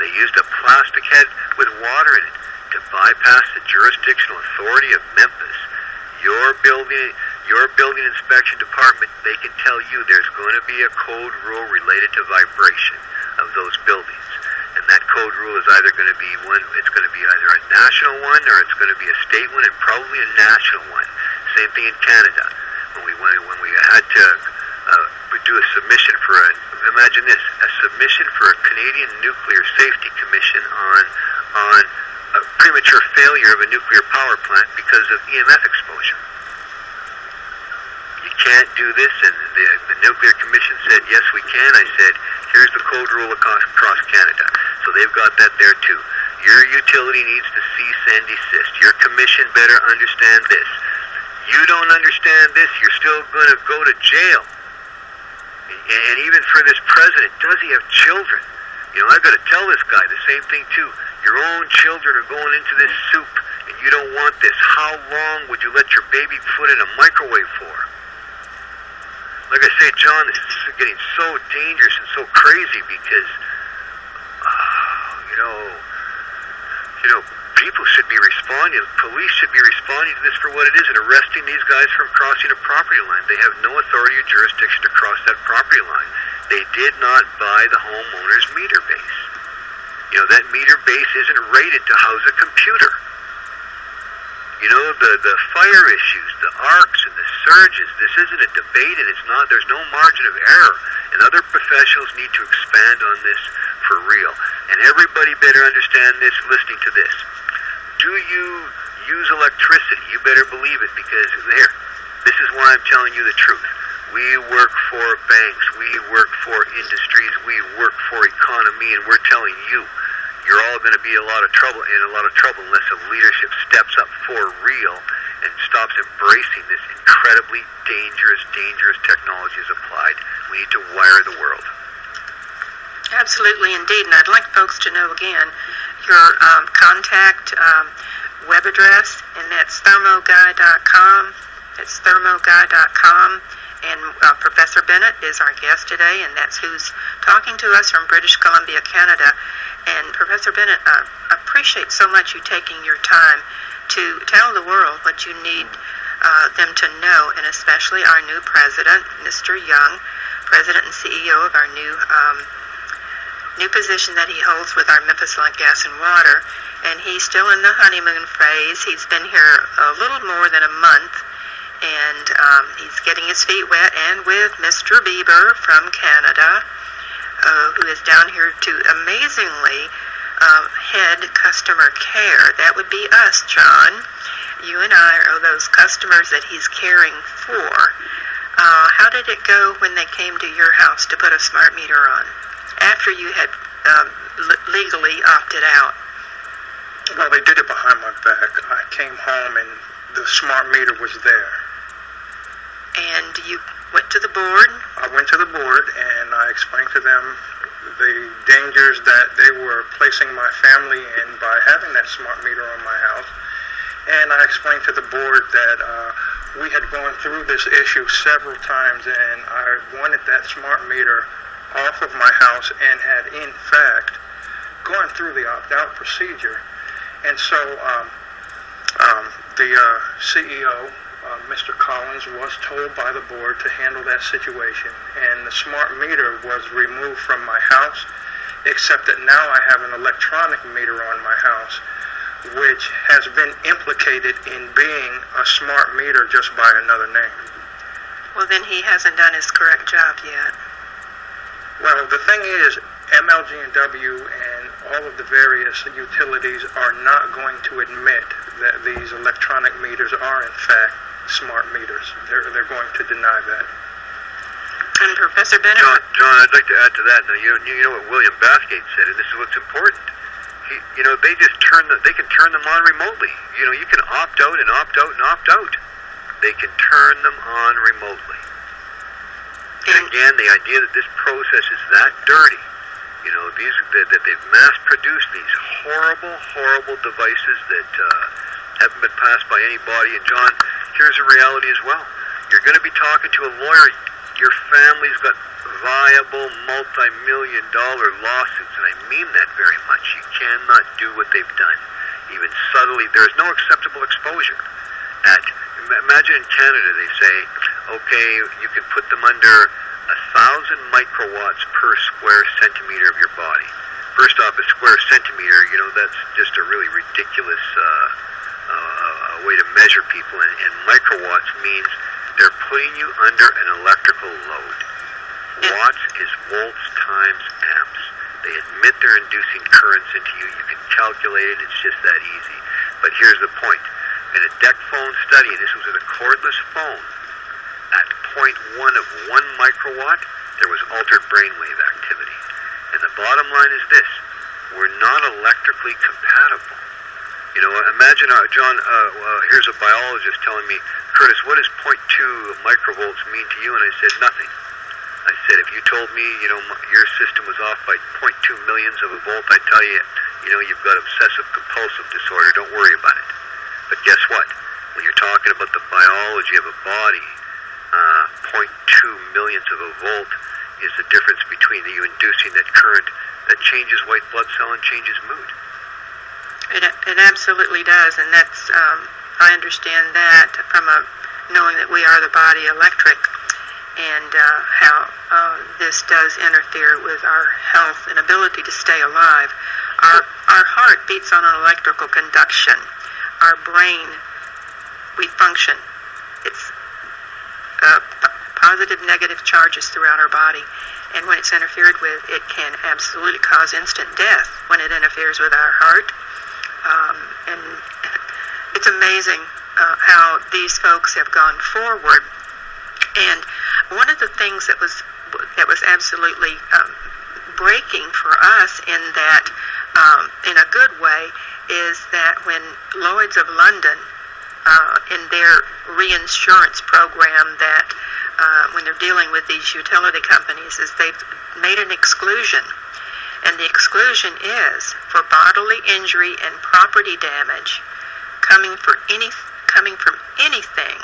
They used a plastic head with water in it to bypass the jurisdictional authority of Memphis. Your building inspection department, they can tell you there's going to be a code rule related to vibration of those buildings. And that code rule is either going to be it's going to be either a national one or it's going to be a state one and probably a national one. Same thing in Canada. When we had to do a submission for imagine this, a submission for a Canadian Nuclear Safety Commission on a premature failure of a nuclear power plant because of EMF exposure. You can't do this, and the Nuclear Commission said, yes, we can. I said, here's the code rule across Canada. So they've got that there too. Your utility needs to cease and desist. Your commission better understand this. You don't understand this, you're still going to go to jail. And even for this president, does he have children? You know, I've got to tell this guy the same thing too. Your own children are going into this soup, and you don't want this. How long would you let your baby put in a microwave for? Like I say, John, this is getting so dangerous and so crazy because, people should be responding. Police should be responding to this for what it is and arresting these guys from crossing a property line. They have no authority or jurisdiction to cross that property line. They did not buy the homeowner's meter base. You know, that meter base isn't rated to house a computer. You know, the fire issues, the arcs and the surges, this isn't a debate, and there's no margin of error. And other professionals need to expand on this for real. And everybody better understand this listening to this. Do you use electricity? You better believe it, because this is why I'm telling you the truth. We work for banks, we work for industries, we work for economy, and we're telling you, you're all going to be in a lot of trouble unless the leadership steps up for real and stops embracing this incredibly dangerous technology is applied. We need to wire the world. Absolutely, indeed. And I'd like folks to know again your contact web address, and that's thermoguy.com. It's thermoguy.com. And Professor Bennett is our guest today, and that's who's talking to us from British Columbia, Canada. And Professor Bennett, I appreciate so much you taking your time to tell the world what you need them to know, and especially our new president, Mr. Young, president and CEO of our new position that he holds with our Memphis Light Gas and Water. And he's still in the honeymoon phase. He's been here a little more than a month, and he's getting his feet wet, and with Mr. Bieber from Canada, who is down here to amazingly head customer care. That would be us, John. You and I are those customers that he's caring for. How did it go when they came to your house to put a smart meter on, after you had legally opted out? Well, they did it behind my back. I came home and the smart meter was there. And you went to the board? I went to the board and I explained to them the dangers that they were placing my family in by having that smart meter on my house. And I explained to the board that we had gone through this issue several times, and I wanted that smart meter off of my house and had, in fact, gone through the opt-out procedure. And so the CEO, Mr. Collins, was told by the board to handle that situation, and the smart meter was removed from my house, except that now I have an electronic meter on my house, which has been implicated in being a smart meter just by another name. Well, then he hasn't done his correct job yet. Well, the thing is, MGLW and all of the various utilities are not going to admit that these electronic meters are, in fact, smart meters. They're going to deny that. And Professor Bennett? John, I'd like to add to that. Now, you know what William Bathgate said, and this is what's important. They just they can turn them on remotely. You can opt out and opt out and opt out. They can turn them on remotely. And again, the idea that this process is that dirty, that they've mass-produced these horrible devices that haven't been passed by anybody. And John, here's a reality as well. You're going to be talking to a lawyer. Your family's got viable multi-million-dollar lawsuits, and I mean that very much. You cannot do what they've done. Even subtly, there is no acceptable exposure. Imagine in Canada, they say, okay, you can put them under 1,000 microwatts per square centimeter of your body. First off, a square centimeter, that's just a really ridiculous way to measure people, and microwatts means they're putting you under an electrical load. Watts is volts times amps. They admit they're inducing currents into you. You can calculate it. It's just that easy. But here's the point. In a DEC phone study, and this was with a cordless phone, at 0.1 of 1 microwatt, there was altered brainwave activity. And the bottom line is this. We're not electrically compatible. Imagine, John, here's a biologist telling me Curtis, what does 0.2 microvolts mean to you? And I said, nothing. I said, if you told me, your system was off by 0.2 millionths of a volt, I'd tell you, you've got obsessive compulsive disorder. Don't worry about it. But guess what? When you're talking about the biology of a body, 0.2 millionths of a volt is the difference between you inducing that current that changes white blood cell and changes mood. It absolutely does, and that's I understand that from knowing that we are the body electric, and how this does interfere with our health and ability to stay alive. Our heart beats on an electrical conduction. Our brain, we function. It's positive, negative charges throughout our body, and when it's interfered with, it can absolutely cause instant death when it interferes with our heart. And it's amazing how these folks have gone forward. And one of the things that was absolutely breaking for us in that, in a good way, is that when Lloyd's of London, in their reinsurance program, that when they're dealing with these utility companies, is they've made an exclusion. And the exclusion is for bodily injury and property damage coming from anything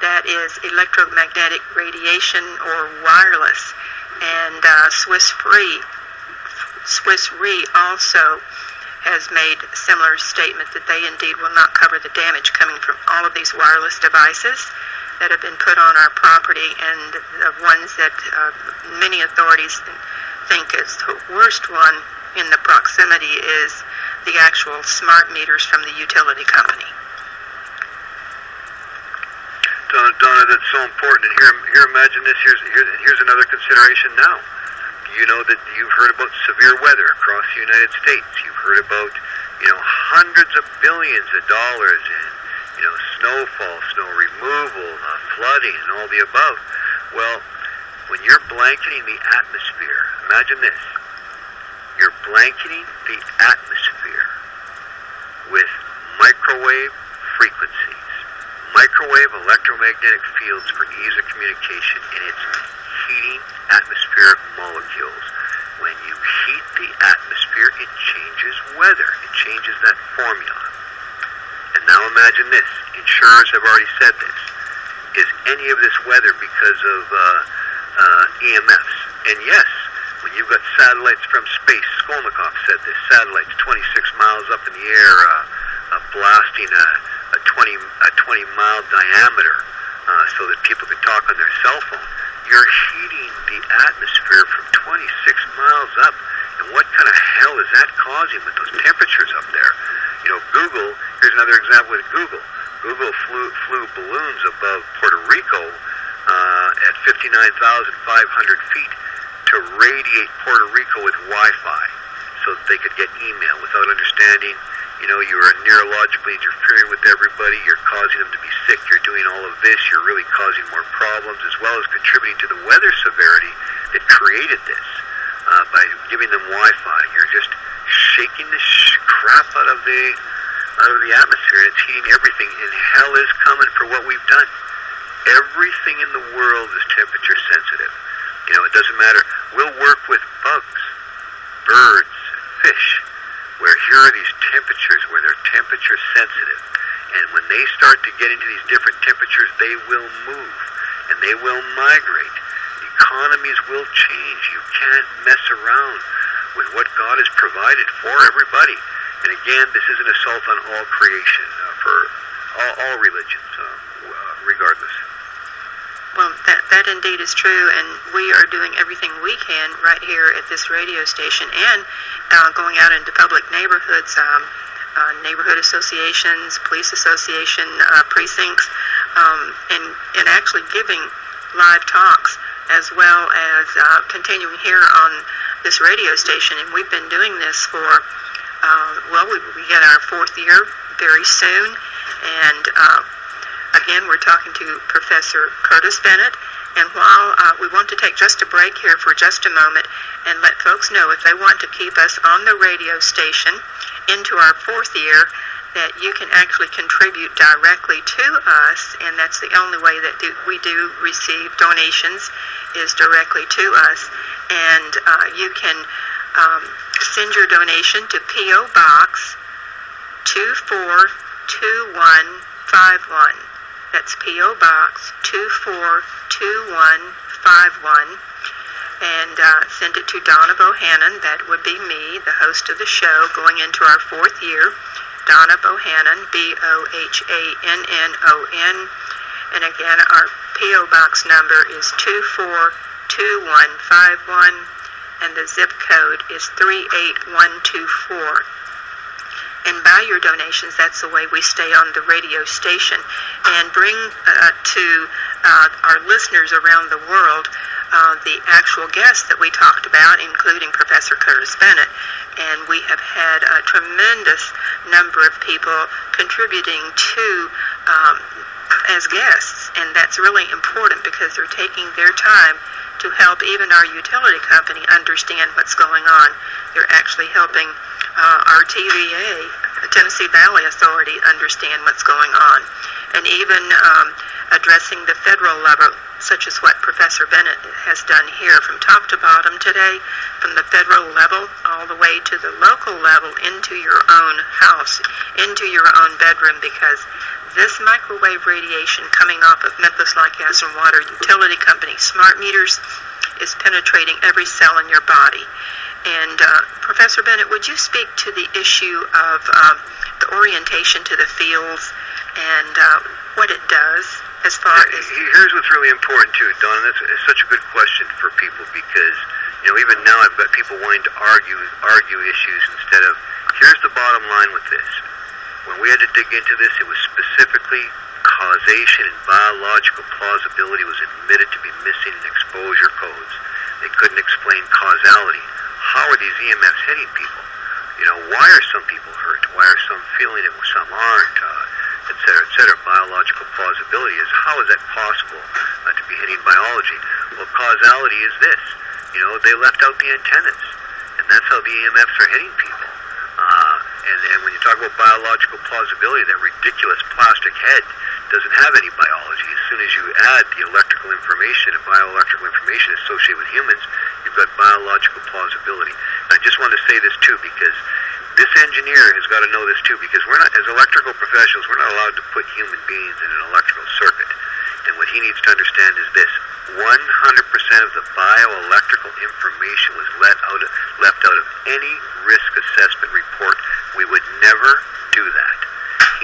that is electromagnetic radiation or wireless. And Swiss Re also has made a similar statement that they indeed will not cover the damage coming from all of these wireless devices that have been put on our property, and the ones that many authorities think is the worst one in the proximity is the actual smart meters from the utility company. Donna, that's so important. And here, imagine this. Here's another consideration now. You know that you've heard about severe weather across the United States. You've heard about, hundreds of billions of dollars in, snowfall, snow removal, flooding, and all the above. Well, when you're blanketing the atmosphere, imagine this. You're blanketing the atmosphere with microwave frequencies, microwave electromagnetic fields for ease of communication, and it's heating atmospheric molecules. When you heat the atmosphere, it changes weather. It changes that formula. And now imagine this. Insurers have already said this. Is any of this weather because of EMFs? And yes, when you've got satellites from space, Skolnikov said this, satellites 26 miles up in the air, blasting a 20-mile diameter so that people can talk on their cell phone. You're heating the atmosphere from 26 miles up. And what kind of hell is that causing with those temperatures up there? Google, here's another example with Google. Google flew balloons above Puerto Rico at 59,500 feet to radiate Puerto Rico with Wi-Fi so that they could get email without understanding, you are neurologically interfering with everybody, you're causing them to be sick, you're doing all of this, you're really causing more problems, as well as contributing to the weather severity that created this. By giving them Wi-Fi, you're just shaking the crap out of the atmosphere, and it's heating everything, and hell is coming for what we've done. Everything in the world is temperature sensitive. It doesn't matter. We'll work with bugs, birds, fish, where here are these temperatures where they're temperature sensitive. And when they start to get into these different temperatures, they will move and they will migrate. Economies will change. You can't mess around with what God has provided for everybody. And again, this is an assault on all creation, for all religions, regardless. Well, that indeed is true, and we are doing everything we can right here at this radio station, and going out into public neighborhoods, neighborhood associations, police association precincts, and actually giving live talks, as well as continuing here on this radio station. And we've been doing this for, we get our 4th year very soon, and again, we're talking to Professor Curtis Bennett, and while we want to take just a break here for just a moment and let folks know if they want to keep us on the radio station into our 4th year, that you can actually contribute directly to us, and that's the only way that we do receive donations is directly to us. And you can send your donation to P.O. Box 242151. That's P.O. Box 242151. And send it to Donna Bohannon. That would be me, the host of the show, going into our 4th year. Donna Bohannon, Bohannon. And again, our P.O. Box number is 242151, and the zip code is 38124. And by your donations, that's the way we stay on the radio station and bring to our listeners around the world the actual guests that we talked about, including Professor Curtis Bennett. And we have had a tremendous number of people contributing to as guests, and that's really important because they're taking their time to help even our utility company understand what's going on. They're actually helping our TVA, the Tennessee Valley Authority, understand what's going on, and even addressing the federal level, such as what Professor Bennett has done here from top to bottom today, from the federal level all the way to the local level, into your own house, into your own bedroom, because this microwave radiation coming off of Memphis Light Gas and Water Utility Company smart meters is penetrating every cell in your body. And Professor Bennett, would you speak to the issue of the orientation to the fields and what it does as far as... Here's what's really important too, Donna. That's such a good question for people because, even now I've got people wanting to argue issues instead of, here's the bottom line with this. When we had to dig into this, it was specifically causation and biological plausibility was admitted to be missing in exposure codes. They couldn't explain causality. How are these EMFs hitting people? Why are some people hurt? Why are some feeling it, some aren't? Et cetera, et cetera. Biological plausibility is, how is that possible to be hitting biology? Well, causality is this. They left out the antennas, and that's how the EMFs are hitting people. And when you talk about biological plausibility, that ridiculous plastic head doesn't have any biology. As soon as you add the electrical information and bioelectrical information associated with humans, you've got biological plausibility. And I just want to say this too, because this engineer has got to know this too, because we're not, as electrical professionals, we're not allowed to put human beings in an electrical circuit. And what he needs to understand is this: 100% of the bioelectrical information was left out of any risk assessment report. We would never do that.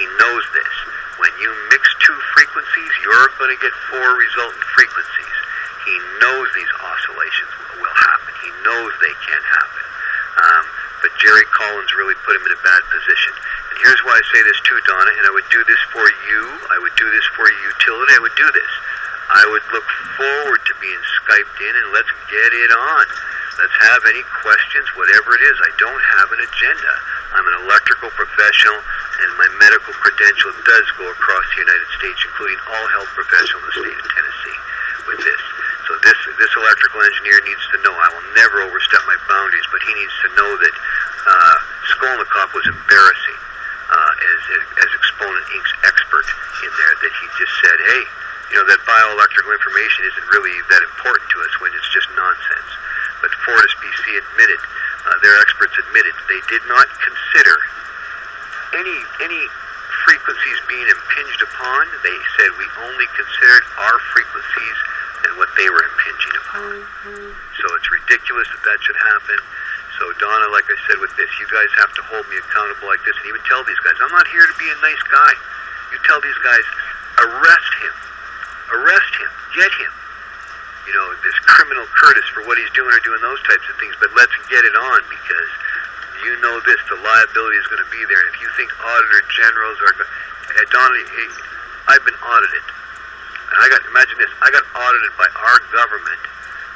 He knows this. When you mix two frequencies, you're going to get 4 resultant frequencies. He knows these oscillations will happen. He knows they can happen. But Jerry Collins really put him in a bad position. And here's why I say this too, Donna, and I would do this for you, I would do this for your utility, I would do this. I would look forward to being Skyped in, and let's get it on. Let's have any questions, whatever it is. I don't have an agenda. I'm an electrical professional, and my medical credential does go across the United States, including all health professionals in the state of Tennessee with this. So this electrical engineer needs to know I will never overstep my boundaries, but he needs to know that Skolnikov was embarrassing as Exponent Inc.'s expert in there, that he just said, hey, that bioelectrical information isn't really that important to us when it's just nonsense. But Fortis BC admitted, their experts admitted, they did not consider any frequencies being impinged upon. They said we only considered our frequencies and what they were impinging upon. So it's ridiculous that should happen. So Donna, like I said with this, you guys have to hold me accountable like this, and even tell these guys, I'm not here to be a nice guy. You tell these guys, arrest him, get him. This criminal Curtis for what he's doing or doing those types of things, but let's get it on, because this, the liability is going to be there. And if you think auditor generals are, Donna, I've been audited. And imagine this, I got audited by our government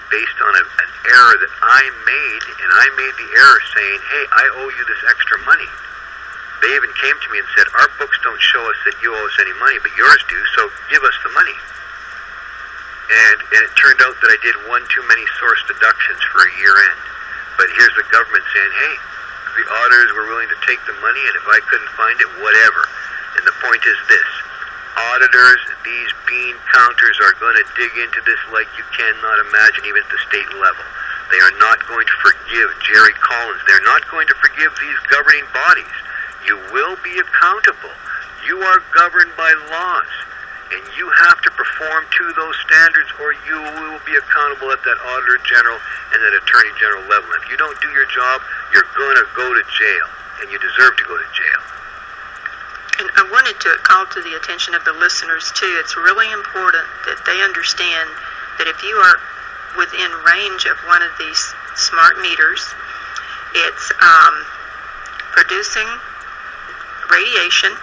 based on an error that I made, and I made the error saying, hey, I owe you this extra money. They even came to me and said, our books don't show us that you owe us any money, but yours do, so give us the money. And it turned out that I did one too many source deductions for a year end. But here's the government saying, hey, the auditors were willing to take the money, and if I couldn't find it, whatever. And the point is this. Auditors, these bean counters are going to dig into this like you cannot imagine, even at the state level. They are not going to forgive Jerry Collins. They're not going to forgive these governing bodies. You will be accountable. You are governed by laws, and you have to perform to those standards, or you will be accountable at that Auditor General and that Attorney General level. If you don't do your job, you're going to go to jail, and you deserve to go to jail. And I wanted to call to the attention of the listeners, too. It's really important that they understand that if you are within range of one of these smart meters, it's producing radiation,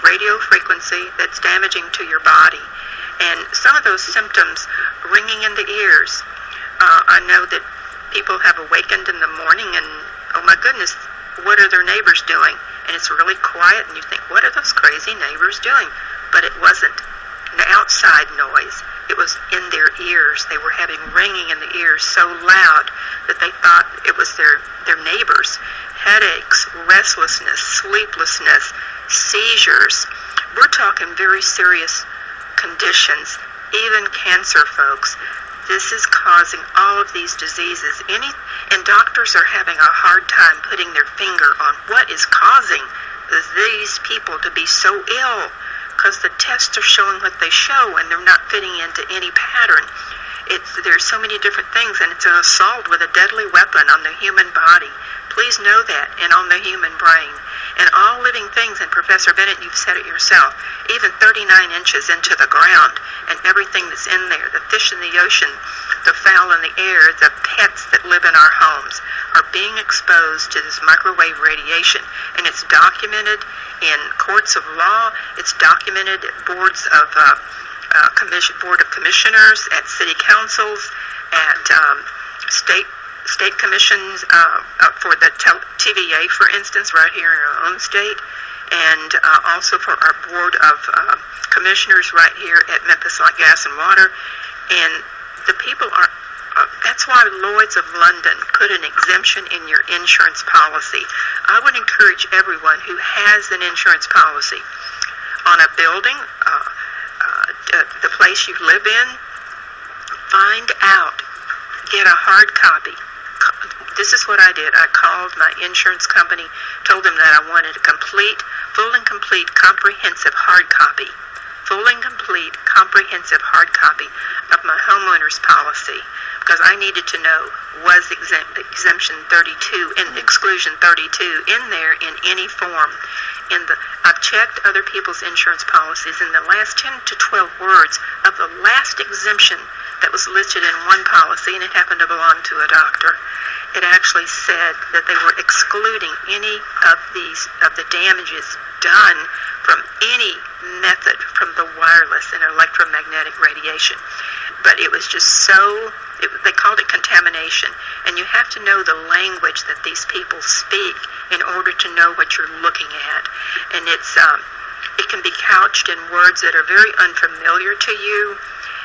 radio frequency that's damaging to your body. And some of those symptoms, ringing in the ears, I know that people have awakened in the morning and, oh my goodness, what are their neighbors doing? And it's really quiet, and you think, what are those crazy neighbors doing? But it wasn't an outside noise. It was in their ears. They were having ringing in the ears so loud that they thought it was their neighbors. Headaches, restlessness, sleeplessness, seizures. We're talking very serious conditions, even cancer, folks. This is causing all of these diseases. And doctors are having a hard time putting their finger on what is causing these people to be so ill, because the tests are showing what they show, and they're not fitting into any pattern. There's so many different things, and it's an assault with a deadly weapon on the human body. Please know that, and on the human brain. And all living things, and Professor Bennett, you've said it yourself, even 39 inches into the ground, and everything that's in there, the fish in the ocean, the fowl in the air, the pets that live in our homes, are being exposed to this microwave radiation. And it's documented in courts of law, it's documented at boards of Board of Commissioners, at city councils, at state commissions, for the TVA, for instance, right here in our own state, and also for our Board of Commissioners right here at Memphis Light, Gas and Water. And the people are, that's why Lloyd's of London put an exemption in your insurance policy. I would encourage everyone who has an insurance policy on a building, the place you live in, find out, get a hard copy. This is what I did. I called my insurance company, told them that I wanted a full and complete, comprehensive hard copy. Full and complete, comprehensive hard copy of my homeowner's policy, because I needed to know, was exemption 32 and exclusion 32 in there in any form. I've checked other people's insurance policies, in the last 10 to 12 words of the last exemption that was listed in one policy, and it happened to belong to a doctor, it actually said that they were excluding any of the damages done from any method from the wireless and electromagnetic radiation. But it was just they called it contamination. And you have to know the language that these people speak in order to know what you're looking at. And it can be couched in words that are very unfamiliar to you.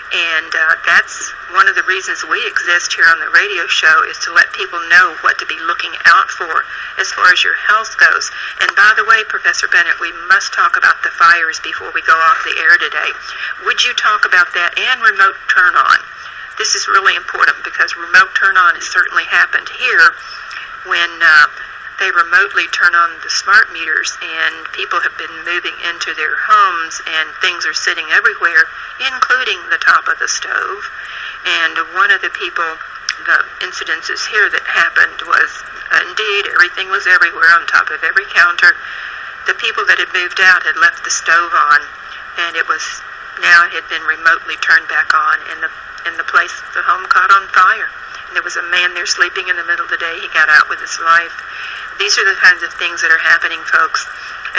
And that's one of the reasons we exist here on the radio show, is to let people know what to be looking out for as far as your health goes. And by the way, Professor Bennett, we must talk about the fires before we go off the air today. Would you talk about that and remote turn-on? This is really important, because remote turn-on has certainly happened here when they remotely turn on the smart meters, and people have been moving into their homes, and things are sitting everywhere, including the top of the stove. And one of the incidences here that happened was, indeed, everything was everywhere on top of every counter. The people that had moved out had left the stove on, and it had been remotely turned back on, and the home caught on fire. And there was a man there sleeping in the middle of the day. He got out with his life. These are the kinds of things that are happening, folks.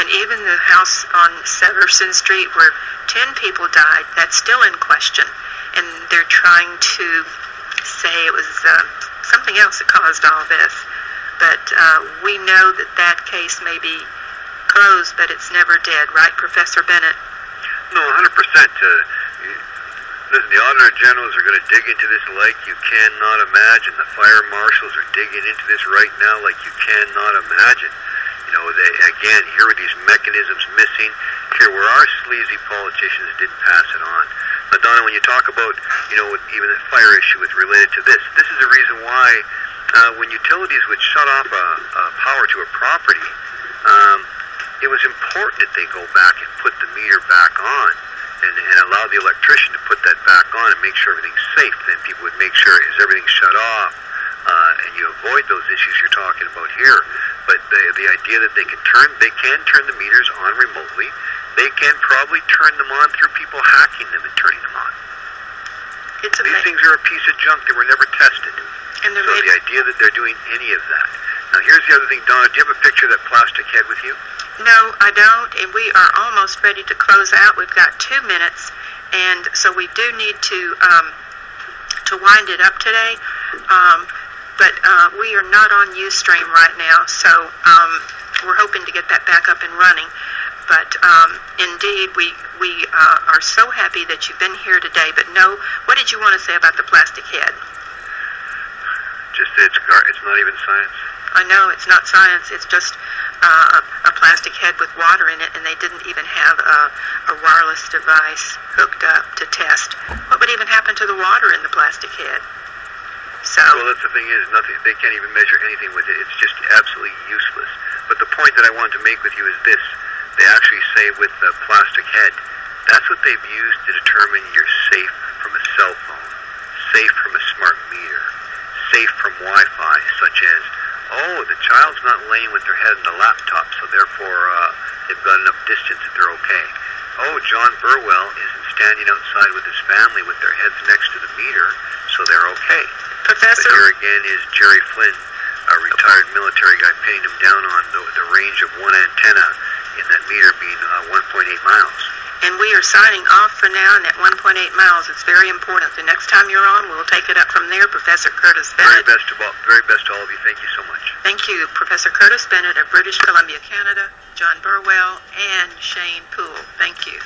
And even the house on Severson Street where 10 people died, that's still in question. And they're trying to say it was something else that caused all this. But we know that case may be closed, but it's never dead, right, Professor Bennett? No, 100%. Listen, the Auditor Generals are going to dig into this like you cannot imagine. The fire marshals are digging into this right now like you cannot imagine. You know, again, here are these mechanisms missing. Here where our sleazy politicians didn't pass it on. But Donna, when you talk about, you know, even the fire issue with related to this is the reason why when utilities would shut off power to a property, it was important that they go back and put the meter back on and allow the electrician to put that back on and make sure everything's safe. Then people would make sure, is everything shut off? And you avoid those issues you're talking about here. But the idea that they can turn the meters on remotely. They can probably turn them on through people hacking them and turning them on. These things are a piece of junk that were never tested. So the idea that they're doing any of that. Now here's the other thing, Donna, do you have a picture of that plastic head with you? No, I don't, and we are almost ready to close out. We've got 2 minutes, and so we do need to wind it up today. But we are not on Ustream right now, so we're hoping to get that back up and running. But indeed, we are so happy that you've been here today. But no, what did you want to say about the plastic head? Just that it's not even science. I know, it's not science. It's just a plastic head with water in it, and they didn't even have a wireless device hooked up to test. What would even happen to the water in the plastic head? So, well, that's the thing is, nothing. They can't even measure anything with it. It's just absolutely useless. But the point that I wanted to make with you is this. They actually say with the plastic head, that's what they've used to determine you're safe from a cell phone, safe from a smart meter, safe from Wi-Fi, such as, oh, the child's not laying with their head in the laptop, so therefore they've got enough distance that they're okay. Oh, John Burwell isn't standing outside with his family with their heads next to the meter, so they're okay. Professor? But here again is Jerry Flynn, a retired military guy, pinning him down on the range of one antenna in that meter being 1.8 miles. And we are signing off for now, and at 1.8 miles, it's very important. The next time you're on, we'll take it up from there. Professor Curtis Bennett. Very best to all of you. Thank you so much. Thank you, Professor Curtis Bennett of British Columbia, Canada, John Burwell, and Shane Poole. Thank you.